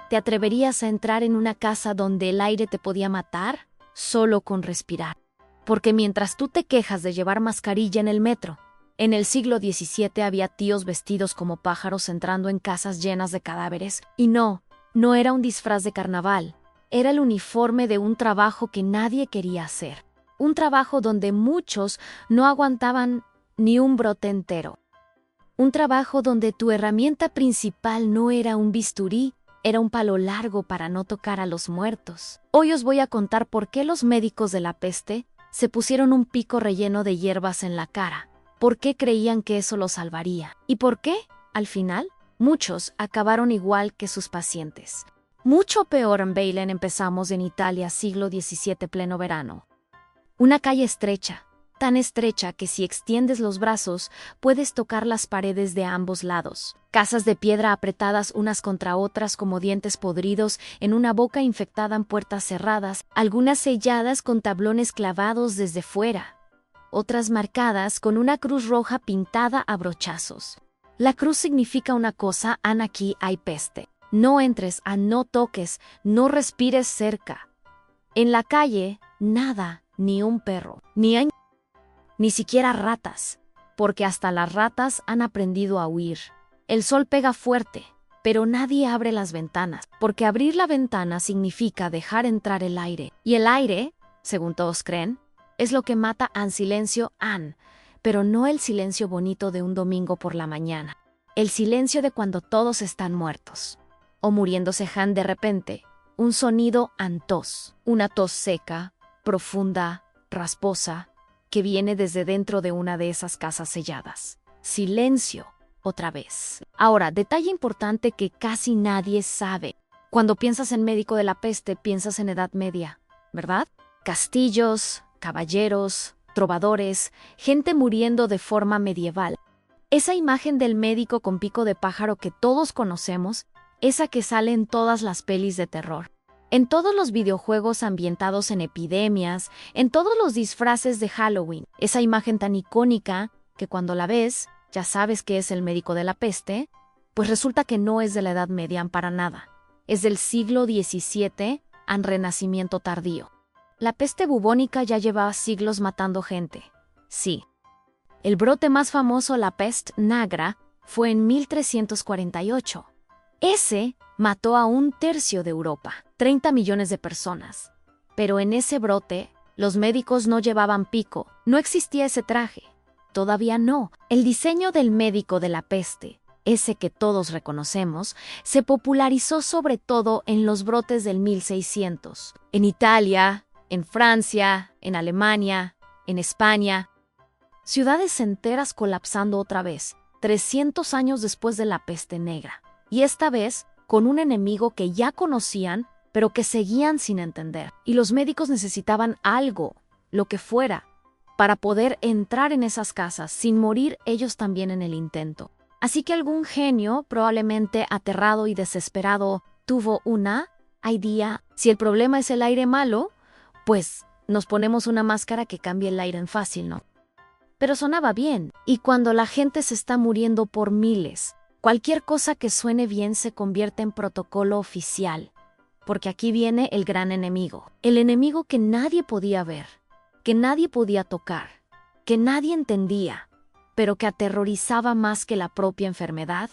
¿Te atreverías a entrar en una casa donde el aire te podía matar solo con respirar? Porque mientras tú te quejas de llevar mascarilla en el metro, en el siglo XVII había tíos vestidos como pájaros entrando en casas llenas de cadáveres. Y no era un disfraz de carnaval, era el uniforme de un trabajo que nadie quería hacer. Un trabajo donde muchos no aguantaban ni un brote entero. Un trabajo donde tu herramienta principal no era un bisturí, era un palo largo para no tocar a los muertos. Hoy os voy a contar por qué los médicos de la peste se pusieron un pico relleno de hierbas en la cara, por qué creían que eso los salvaría, y por qué, al final, muchos acabaron igual que sus pacientes. Mucho peor en Beilen empezamos en Italia, siglo XVII, pleno verano. Una calle estrecha, tan estrecha que si extiendes los brazos puedes tocar las paredes de ambos lados. Casas de piedra apretadas unas contra otras como dientes podridos en una boca infectada en puertas cerradas, algunas selladas con tablones clavados desde fuera, otras marcadas con una cruz roja pintada a brochazos. La cruz significa una cosa: aquí hay peste. No entres, no toques, no respires cerca. En la calle, nada, ni un perro, ni siquiera ratas, porque hasta las ratas han aprendido a huir. El sol pega fuerte, pero nadie abre las ventanas, porque abrir la ventana significa dejar entrar el aire. Y el aire, según todos creen, es lo que mata en silencio, pero no el silencio bonito de un domingo por la mañana. El silencio de cuando todos están muertos. O muriéndose de repente, un sonido tos, una tos seca, profunda, rasposa, que viene desde dentro de una de esas casas selladas. Silencio, otra vez. Ahora, detalle importante que casi nadie sabe. Cuando piensas en médico de la peste, piensas en Edad Media, ¿verdad? Castillos, caballeros, trovadores, gente muriendo de forma medieval. Esa imagen del médico con pico de pájaro que todos conocemos, esa que sale en todas las pelis de terror. En todos los videojuegos ambientados en epidemias, en todos los disfraces de Halloween, esa imagen tan icónica que cuando la ves, ya sabes que es el médico de la peste, pues resulta que no es de la Edad Media para nada. Es del siglo XVII, en Renacimiento tardío. La peste bubónica ya llevaba siglos matando gente. Sí. El brote más famoso, la peste negra, fue en 1348. Ese mató a 1/3 de Europa, 30 millones de personas. Pero en ese brote, los médicos no llevaban pico, no existía ese traje. Todavía no. El diseño del médico de la peste, ese que todos reconocemos, se popularizó sobre todo en los brotes del 1600. En Italia, en Francia, en Alemania, en España. Ciudades enteras colapsando otra vez, 300 años después de la peste negra. Y esta vez con un enemigo que ya conocían, pero que seguían sin entender. Y los médicos necesitaban algo, lo que fuera, para poder entrar en esas casas sin morir ellos también en el intento. Así que algún genio, probablemente aterrado y desesperado, tuvo una idea: si el problema es el aire malo, pues nos ponemos una máscara que cambie el aire en fácil, ¿no? Pero sonaba bien, y cuando la gente se está muriendo por miles, cualquier cosa que suene bien se convierte en protocolo oficial, porque aquí viene el gran enemigo, el enemigo que nadie podía ver, que nadie podía tocar, que nadie entendía, pero que aterrorizaba más que la propia enfermedad: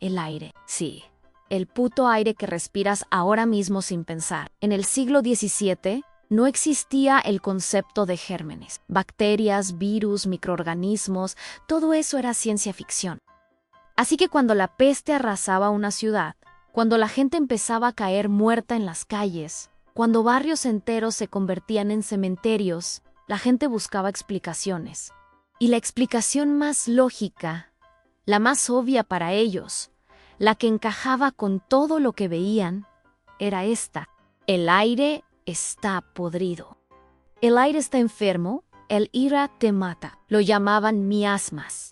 el aire. Sí, el puto aire que respiras ahora mismo sin pensar. En el siglo XVII no existía el concepto de gérmenes, bacterias, virus, microorganismos, todo eso era ciencia ficción. Así que cuando la peste arrasaba una ciudad, cuando la gente empezaba a caer muerta en las calles, cuando barrios enteros se convertían en cementerios, la gente buscaba explicaciones. Y la explicación más lógica, la más obvia para ellos, la que encajaba con todo lo que veían, era esta: el aire está podrido. El aire está enfermo, el ira te mata. Lo llamaban miasmas.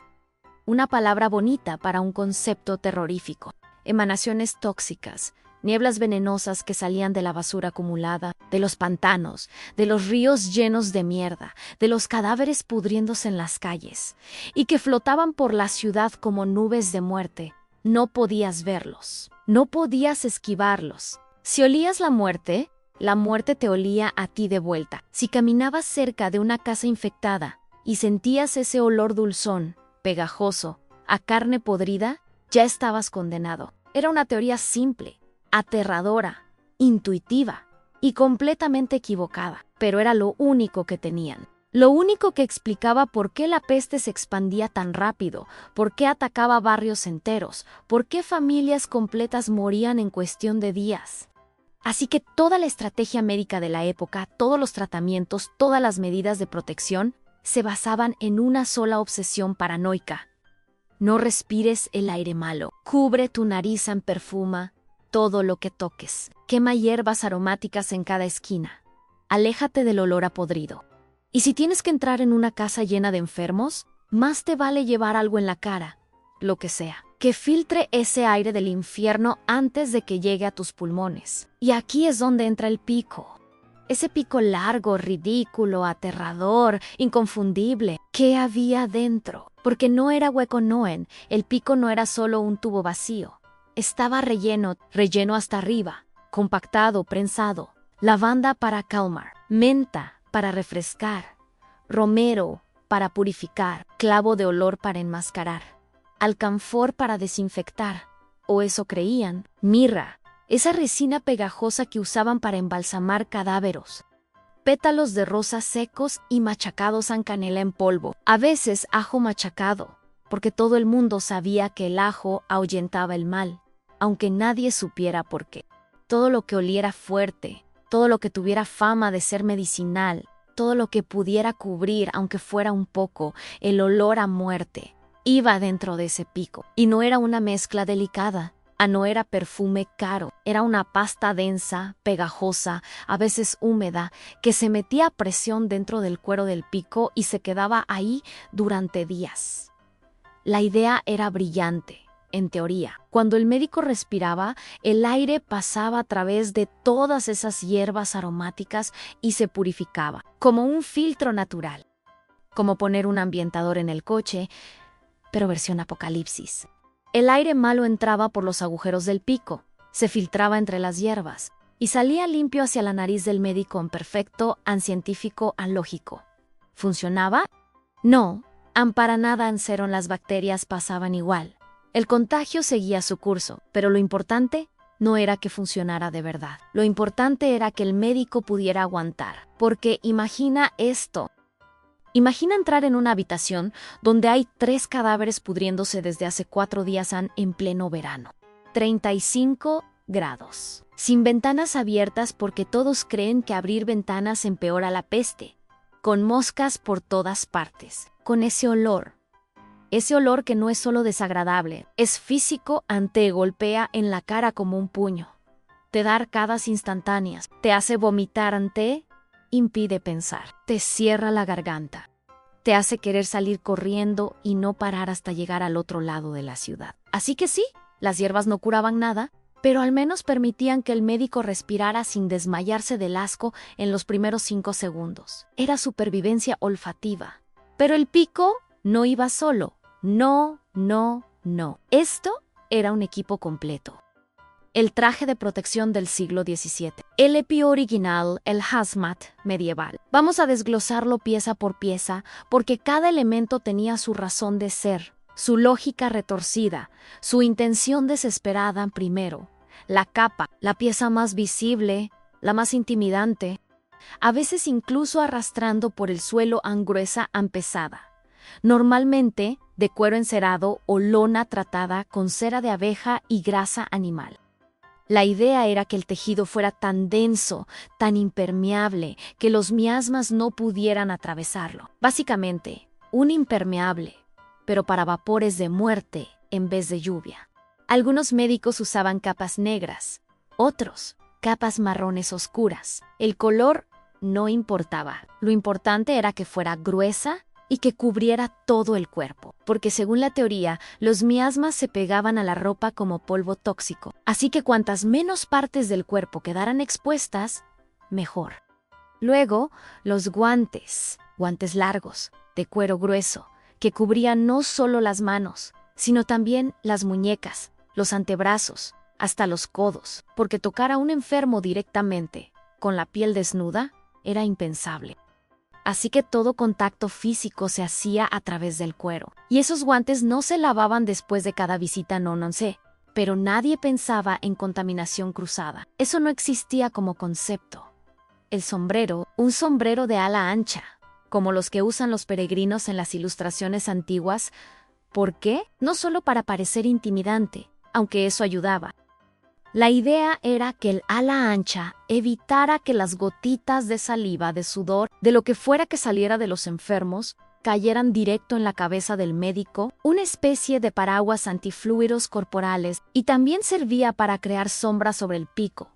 Una palabra bonita para un concepto terrorífico. Emanaciones tóxicas, nieblas venenosas que salían de la basura acumulada, de los pantanos, de los ríos llenos de mierda, de los cadáveres pudriéndose en las calles, y que flotaban por la ciudad como nubes de muerte. No podías verlos, No podías esquivarlos. Si olías la muerte te olía a ti de vuelta. Si caminabas cerca de una casa infectada y sentías ese olor dulzón, pegajoso, a carne podrida, ya estabas condenado. Era una teoría simple, aterradora, intuitiva y completamente equivocada, pero era lo único que tenían. Lo único que explicaba por qué la peste se expandía tan rápido, por qué atacaba barrios enteros, por qué familias completas morían en cuestión de días. Así que toda la estrategia médica de la época, todos los tratamientos, todas las medidas de protección, se basaban en una sola obsesión paranoica. No respires el aire malo, cubre tu nariz en perfuma, todo lo que toques, quema hierbas aromáticas en cada esquina, aléjate del olor a podrido. Y si tienes que entrar en una casa llena de enfermos, más te vale llevar algo en la cara, lo que sea, que filtre ese aire del infierno antes de que llegue a tus pulmones. Y aquí es donde entra el pico. Ese pico largo, ridículo, aterrador, inconfundible. ¿Qué había dentro? Porque no era hueco Noen, el pico no era solo un tubo vacío. Estaba relleno hasta arriba, compactado, prensado. Lavanda para calmar, menta para refrescar, romero para purificar, clavo de olor para enmascarar, alcanfor para desinfectar, o eso creían, mirra, esa resina pegajosa que usaban para embalsamar cadáveros, pétalos de rosas secos y machacados en canela en polvo, a veces ajo machacado, porque todo el mundo sabía que el ajo ahuyentaba el mal, aunque nadie supiera por qué. Todo lo que oliera fuerte, todo lo que tuviera fama de ser medicinal, todo lo que pudiera cubrir, aunque fuera un poco, el olor a muerte, iba dentro de ese pico. Y no era una mezcla delicada, no era perfume caro, era una pasta densa, pegajosa, a veces húmeda, que se metía a presión dentro del cuero del pico y se quedaba ahí durante días. La idea era brillante. En teoría, cuando el médico respiraba, el aire pasaba a través de todas esas hierbas aromáticas y se purificaba, como un filtro natural. Como poner un ambientador en el coche, pero versión apocalipsis. El aire malo entraba por los agujeros del pico, se filtraba entre las hierbas y salía limpio hacia la nariz del médico en perfecto, científico, lógico. ¿Funcionaba? No, para nada en cero las bacterias pasaban igual. El contagio seguía su curso, pero lo importante no era que funcionara de verdad. Lo importante era que el médico pudiera aguantar. Porque imagina esto. Imagina entrar en una habitación donde hay 3 cadáveres pudriéndose desde hace 4 días en pleno verano. 35 grados. Sin ventanas abiertas porque todos creen que abrir ventanas empeora la peste. Con moscas por todas partes. Con ese olor. Ese olor que no es solo desagradable, es físico, te golpea en la cara como un puño. Te da arcadas instantáneas, te hace vomitar, impide pensar, te cierra la garganta. Te hace querer salir corriendo y no parar hasta llegar al otro lado de la ciudad. Así que sí, las hierbas no curaban nada, pero al menos permitían que el médico respirara sin desmayarse del asco en los primeros 5 segundos. Era supervivencia olfativa. Pero el pico no iba solo. No. Esto era un equipo completo. El traje de protección del siglo XVII. El EPI original, el hazmat medieval. Vamos a desglosarlo pieza por pieza porque cada elemento tenía su razón de ser, su lógica retorcida, su intención desesperada primero. La capa, la pieza más visible, la más intimidante, a veces incluso arrastrando por el suelo gruesa pesada. Normalmente de cuero encerado o lona tratada con cera de abeja y grasa animal. La idea era que el tejido fuera tan denso, tan impermeable, que los miasmas no pudieran atravesarlo. Básicamente, un impermeable, pero para vapores de muerte en vez de lluvia. Algunos médicos usaban capas negras, otros, capas marrones oscuras. El color no importaba. Lo importante era que fuera gruesa y que cubriera todo el cuerpo, porque según la teoría, los miasmas se pegaban a la ropa como polvo tóxico, así que cuantas menos partes del cuerpo quedaran expuestas, mejor. Luego, los guantes largos, de cuero grueso, que cubrían no solo las manos, sino también las muñecas, los antebrazos, hasta los codos, porque tocar a un enfermo directamente, con la piel desnuda, era impensable. Así que todo contacto físico se hacía a través del cuero. Y esos guantes no se lavaban después de cada visita, no sé. Pero nadie pensaba en contaminación cruzada. Eso no existía como concepto. El sombrero, un sombrero de ala ancha, como los que usan los peregrinos en las ilustraciones antiguas. ¿Por qué? No solo para parecer intimidante, aunque eso ayudaba. La idea era que el ala ancha evitara que las gotitas de saliva, de sudor, de lo que fuera que saliera de los enfermos, cayeran directo en la cabeza del médico, una especie de paraguas antifluidos corporales, y también servía para crear sombras sobre el pico,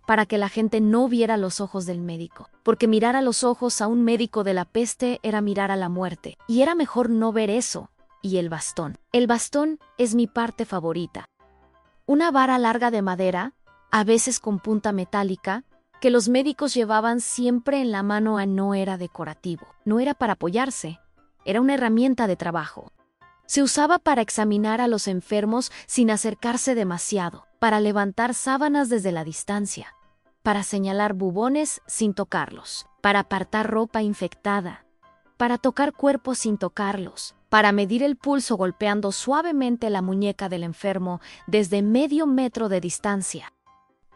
para que la gente no viera los ojos del médico, porque mirar a los ojos a un médico de la peste era mirar a la muerte, y era mejor no ver eso. Y el bastón. El bastón es mi parte favorita. Una vara larga de madera, a veces con punta metálica, que los médicos llevaban siempre en la mano. No era decorativo, no era para apoyarse, era una herramienta de trabajo. Se usaba para examinar a los enfermos sin acercarse demasiado, para levantar sábanas desde la distancia, para señalar bubones sin tocarlos, para apartar ropa infectada, para tocar cuerpos sin tocarlos, para medir el pulso golpeando suavemente la muñeca del enfermo desde medio metro de distancia,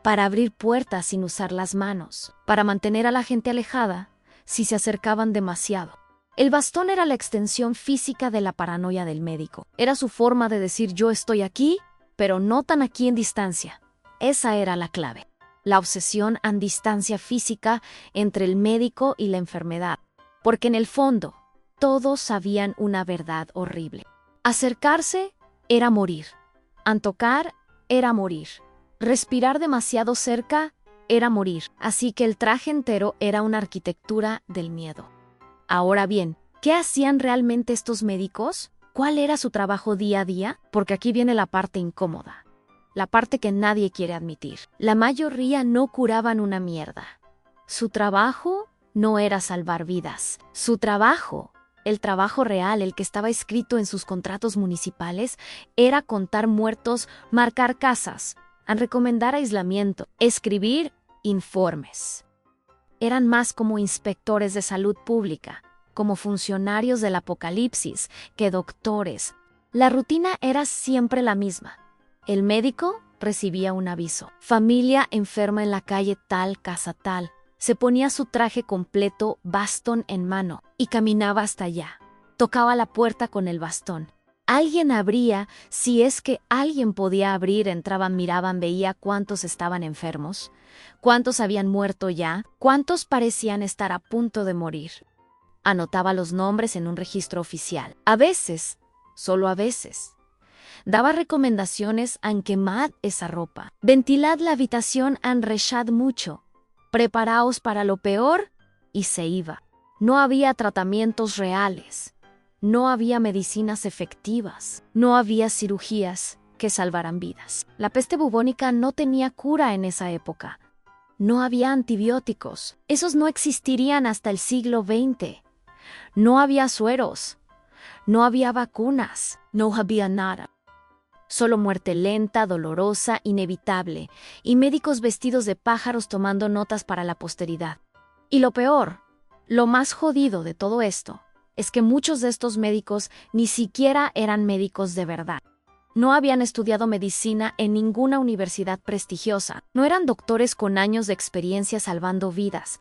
para abrir puertas sin usar las manos, para mantener a la gente alejada si se acercaban demasiado. El bastón era la extensión física de la paranoia del médico. Era su forma de decir: yo estoy aquí, pero no tan aquí en distancia. Esa era la clave. La obsesión en distancia física entre el médico y la enfermedad. Porque en el fondo, todos sabían una verdad horrible. Acercarse era morir. Tocar era morir. Respirar demasiado cerca era morir. Así que el traje entero era una arquitectura del miedo. Ahora bien, ¿qué hacían realmente estos médicos? ¿Cuál era su trabajo día a día? Porque aquí viene la parte incómoda. La parte que nadie quiere admitir. La mayoría no curaban una mierda. Su trabajo no era salvar vidas. Su trabajo, el trabajo real, el que estaba escrito en sus contratos municipales, era contar muertos, marcar casas, recomendar aislamiento, escribir informes. Eran más como inspectores de salud pública, como funcionarios del apocalipsis, que doctores. La rutina era siempre la misma. El médico recibía un aviso. Familia enferma en la calle tal, casa tal. Se ponía su traje completo, bastón en mano, y caminaba hasta allá. Tocaba la puerta con el bastón. Alguien abría, si es que alguien podía abrir, entraban, miraban, veía cuántos estaban enfermos, cuántos habían muerto ya, cuántos parecían estar a punto de morir. Anotaba los nombres en un registro oficial. A veces, solo a veces, daba recomendaciones: quemad esa ropa, ventilad la habitación, rechad mucho, preparaos para lo peor, y se iba. No había tratamientos reales. No había medicinas efectivas, no había cirugías que salvaran vidas. La peste bubónica no tenía cura en esa época. No había antibióticos. Esos no existirían hasta el siglo XX. No había sueros. No había vacunas. No había nada. Solo muerte lenta, dolorosa, inevitable, y médicos vestidos de pájaros tomando notas para la posteridad. Y lo peor, lo más jodido de todo esto, es que muchos de estos médicos ni siquiera eran médicos de verdad. No habían estudiado medicina en ninguna universidad prestigiosa. No eran doctores con años de experiencia salvando vidas.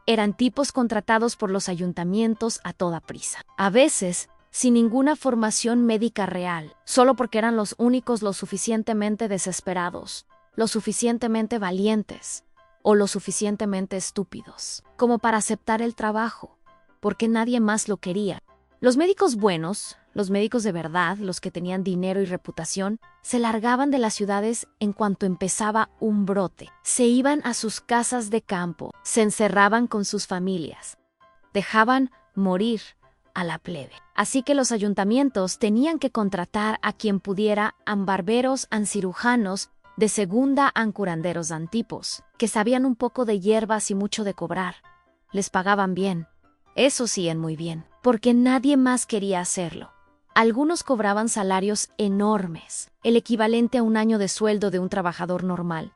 Eran tipos contratados por los ayuntamientos a toda prisa. A veces, sin ninguna formación médica real, solo porque eran los únicos lo suficientemente desesperados, lo suficientemente valientes o lo suficientemente estúpidos como para aceptar el trabajo, porque nadie más lo quería. Los médicos buenos, los médicos de verdad, los que tenían dinero y reputación, se largaban de las ciudades en cuanto empezaba un brote. Se iban a sus casas de campo, se encerraban con sus familias, dejaban morir a la plebe. Así que los ayuntamientos tenían que contratar a quien pudiera, barberos, cirujanos, de segunda, curanderos, tipos, que sabían un poco de hierbas y mucho de cobrar. Les pagaban bien. Eso sí, muy bien, porque nadie más quería hacerlo. Algunos cobraban salarios enormes, el equivalente a un año de sueldo de un trabajador normal,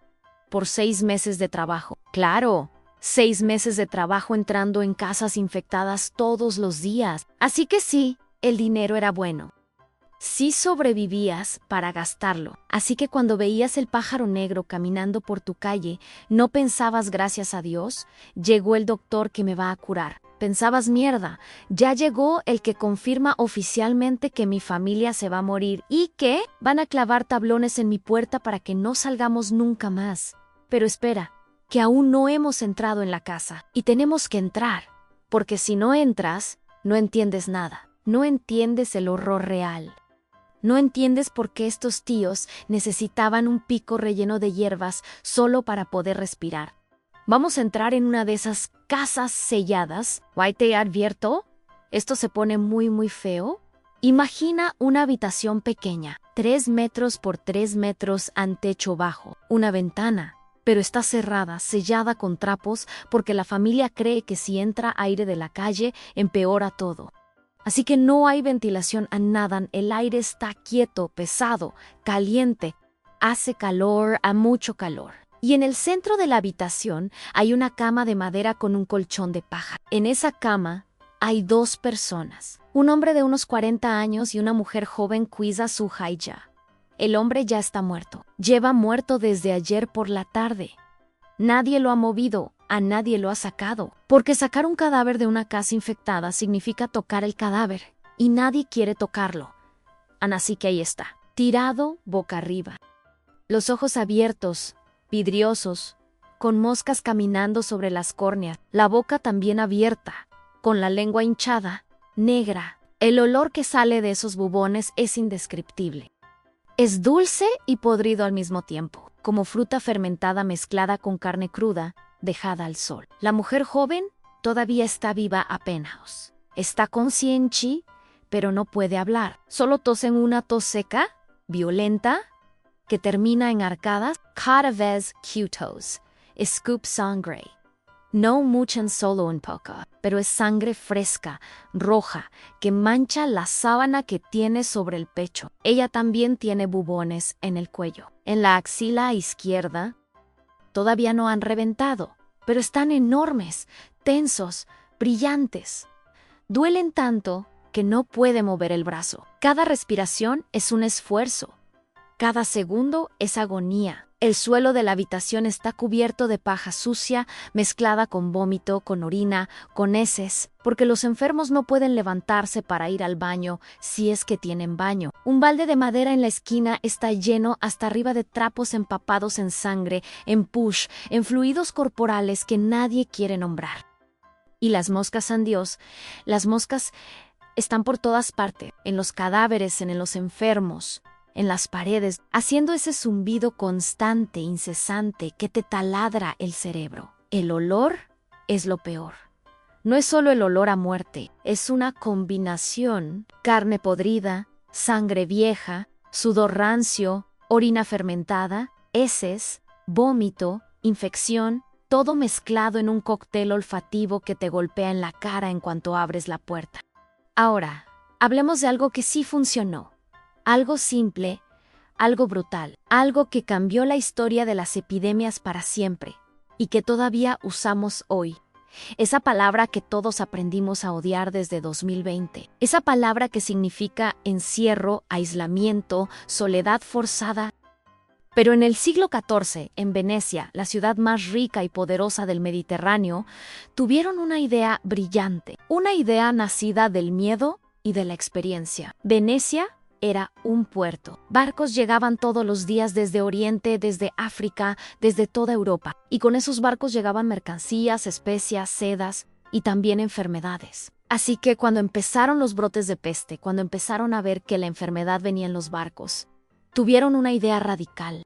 por 6 meses de trabajo. Claro, 6 meses de trabajo entrando en casas infectadas todos los días. Así que sí, el dinero era bueno. Sí sobrevivías para gastarlo. Así que cuando veías el pájaro negro caminando por tu calle, no pensabas gracias a Dios, llegó el doctor que me va a curar. Pensabas mierda, ya llegó el que confirma oficialmente que mi familia se va a morir y que van a clavar tablones en mi puerta para que no salgamos nunca más. Pero espera, que aún no hemos entrado en la casa y tenemos que entrar, porque si no entras, no entiendes nada, no entiendes el horror real. No entiendes por qué estos tíos necesitaban un pico relleno de hierbas solo para poder respirar. Vamos a entrar en una de esas casas selladas. Guay, te advierto, esto se pone muy feo. Imagina una habitación pequeña, 3 metros por 3 metros en techo bajo, una ventana, pero está cerrada, sellada con trapos porque la familia cree que si entra aire de la calle empeora todo. Así que no hay ventilación a nada, el aire está quieto, pesado, caliente, hace calor, a mucho calor. Y en el centro de la habitación hay una cama de madera con un colchón de paja. En esa cama hay 2 personas. Un hombre de unos 40 años y una mujer joven cuida a su hija. El hombre ya está muerto. Lleva muerto desde ayer por la tarde. Nadie lo ha movido, a nadie lo ha sacado. Porque sacar un cadáver de una casa infectada significa tocar el cadáver. Y nadie quiere tocarlo. Así que ahí está, tirado boca arriba. Los ojos abiertos, vidriosos, con moscas caminando sobre las córneas, la boca también abierta, con la lengua hinchada, negra. El olor que sale de esos bubones es indescriptible. Es dulce y podrido al mismo tiempo, como fruta fermentada mezclada con carne cruda, dejada al sol. La mujer joven todavía está viva apenas. Está consciente, pero no puede hablar. Solo tose en una tos seca, violenta, que termina en arcadas, cada vez cutos, scoop sangre. No mucho solo un poco, pero es sangre fresca, roja, que mancha la sábana que tiene sobre el pecho. Ella también tiene bubones en el cuello. En la axila izquierda, todavía no han reventado, pero están enormes, tensos, brillantes. Duelen tanto que no puede mover el brazo. Cada respiración es un esfuerzo. Cada segundo es agonía. El suelo de la habitación está cubierto de paja sucia, mezclada con vómito, con orina, con heces, porque los enfermos no pueden levantarse para ir al baño si es que tienen baño. Un balde de madera en la esquina está lleno hasta arriba de trapos empapados en sangre, en push, en fluidos corporales que nadie quiere nombrar. Y las moscas, san Dios, las moscas están por todas partes, en los cadáveres, en los enfermos, en las paredes, haciendo ese zumbido constante, incesante, que te taladra el cerebro. El olor es lo peor. No es solo el olor a muerte, es una combinación: carne podrida, sangre vieja, sudor rancio, orina fermentada, heces, vómito, infección, todo mezclado en un cóctel olfativo que te golpea en la cara en cuanto abres la puerta. Ahora, hablemos de algo que sí funcionó. Algo simple, algo brutal, algo que cambió la historia de las epidemias para siempre y que todavía usamos hoy. Esa palabra que todos aprendimos a odiar desde 2020. Esa palabra que significa encierro, aislamiento, soledad forzada. Pero en el siglo XIV, en Venecia, la ciudad más rica y poderosa del Mediterráneo, tuvieron una idea brillante, una idea nacida del miedo y de la experiencia. Venecia era un puerto. Barcos llegaban todos los días desde Oriente, desde África, desde toda Europa. Y con esos barcos llegaban mercancías, especias, sedas y también enfermedades. Así que cuando empezaron los brotes de peste, cuando empezaron a ver que la enfermedad venía en los barcos, tuvieron una idea radical.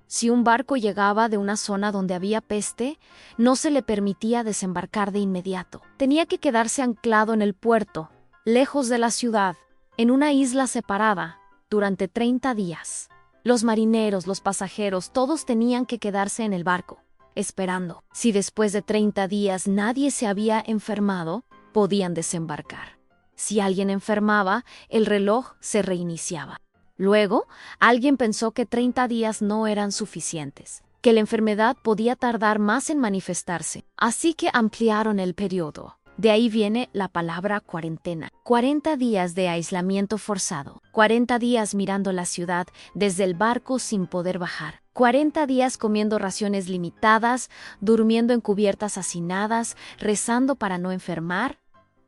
Si un barco llegaba de una zona donde había peste, no se le permitía desembarcar de inmediato. Tenía que quedarse anclado en el puerto, lejos de la ciudad, en una isla separada, durante 30 días. Los marineros, los pasajeros, todos tenían que quedarse en el barco, esperando. Si después de 30 días nadie se había enfermado, podían desembarcar. Si alguien enfermaba, el reloj se reiniciaba. Luego, alguien pensó que 30 días no eran suficientes, que la enfermedad podía tardar más en manifestarse, así que ampliaron el periodo. De ahí viene la palabra cuarentena. 40 días de aislamiento forzado. 40 días mirando la ciudad desde el barco sin poder bajar. 40 días comiendo raciones limitadas, durmiendo en cubiertas hacinadas, rezando para no enfermar.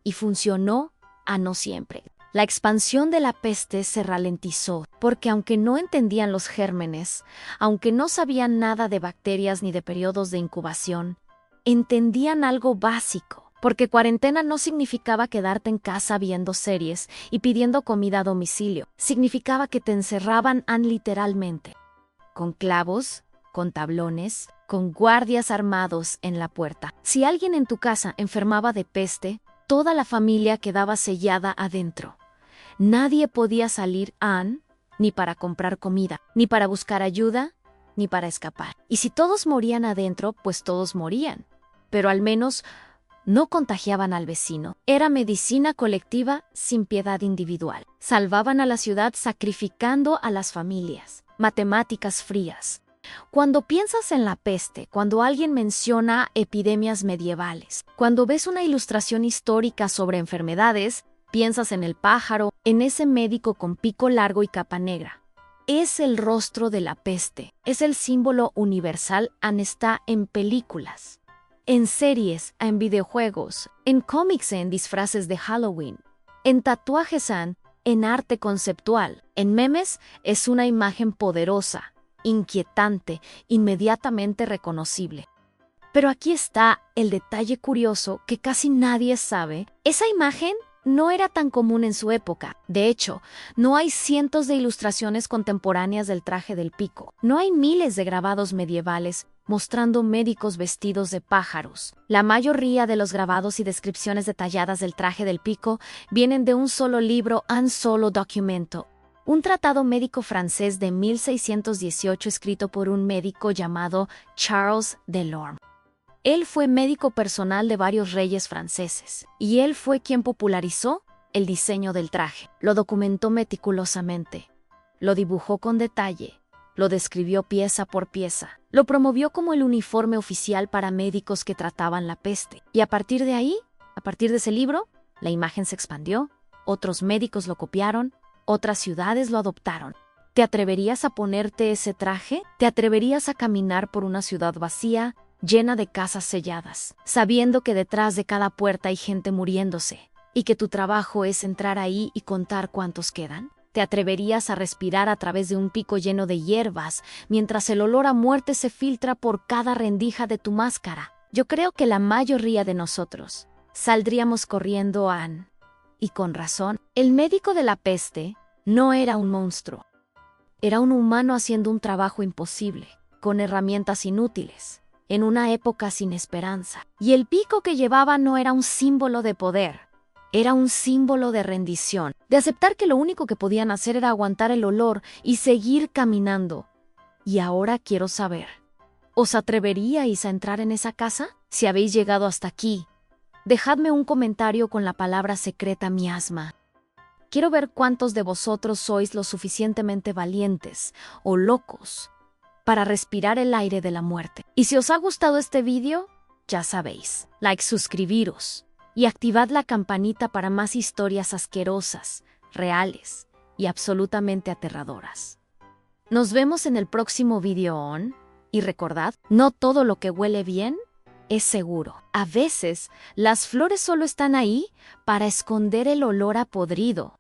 Y funcionó a no siempre. La expansión de la peste se ralentizó, porque aunque no entendían los gérmenes, aunque no sabían nada de bacterias ni de periodos de incubación, entendían algo básico. Porque cuarentena no significaba quedarte en casa viendo series y pidiendo comida a domicilio. Significaba que te encerraban literalmente. Con clavos, con tablones, con guardias armados en la puerta. Si alguien en tu casa enfermaba de peste, toda la familia quedaba sellada adentro. Nadie podía salir ni para comprar comida, ni para buscar ayuda, ni para escapar. Y si todos morían adentro, pues todos morían. Pero al menos no contagiaban al vecino. Era medicina colectiva sin piedad individual. Salvaban a la ciudad sacrificando a las familias. Matemáticas frías. Cuando piensas en la peste, cuando alguien menciona epidemias medievales, cuando ves una ilustración histórica sobre enfermedades, piensas en el pájaro, en ese médico con pico largo y capa negra. Es el rostro de la peste. Es el símbolo universal, está en películas, en series, en videojuegos, en cómics, en disfraces de Halloween, en tatuajes, en arte conceptual, en memes. Es una imagen poderosa, inquietante, inmediatamente reconocible. Pero aquí está el detalle curioso que casi nadie sabe. Esa imagen no era tan común en su época. De hecho, no hay cientos de ilustraciones contemporáneas del traje del pico. No hay miles de grabados medievales mostrando médicos vestidos de pájaros. La mayoría de los grabados y descripciones detalladas del traje del pico vienen de un solo libro, un solo documento. Un tratado médico francés de 1618 escrito por un médico llamado Charles Delorme. Él fue médico personal de varios reyes franceses, y él fue quien popularizó el diseño del traje. Lo documentó meticulosamente, lo dibujó con detalle, lo describió pieza por pieza, lo promovió como el uniforme oficial para médicos que trataban la peste. Y a partir de ahí, a partir de ese libro, la imagen se expandió, otros médicos lo copiaron, otras ciudades lo adoptaron. ¿Te atreverías a ponerte ese traje? ¿Te atreverías a caminar por una ciudad vacía, llena de casas selladas, sabiendo que detrás de cada puerta hay gente muriéndose, y que tu trabajo es entrar ahí y contar cuántos quedan? ¿Te atreverías a respirar a través de un pico lleno de hierbas, mientras el olor a muerte se filtra por cada rendija de tu máscara? Yo creo que la mayoría de nosotros saldríamos corriendo y con razón. El médico de la peste no era un monstruo. Era un humano haciendo un trabajo imposible, con herramientas inútiles, en una época sin esperanza. Y el pico que llevaba no era un símbolo de poder, era un símbolo de rendición, de aceptar que lo único que podían hacer era aguantar el olor y seguir caminando. Y ahora quiero saber, ¿os atreveríais a entrar en esa casa? Si habéis llegado hasta aquí, dejadme un comentario con la palabra secreta miasma. Quiero ver cuántos de vosotros sois lo suficientemente valientes o locos para respirar el aire de la muerte. Y si os ha gustado este vídeo, ya sabéis, suscribiros y activad la campanita para más historias asquerosas, reales y absolutamente aterradoras. Nos vemos en el próximo video y recordad, no todo lo que huele bien es seguro. A veces, las flores solo están ahí para esconder el olor a podrido.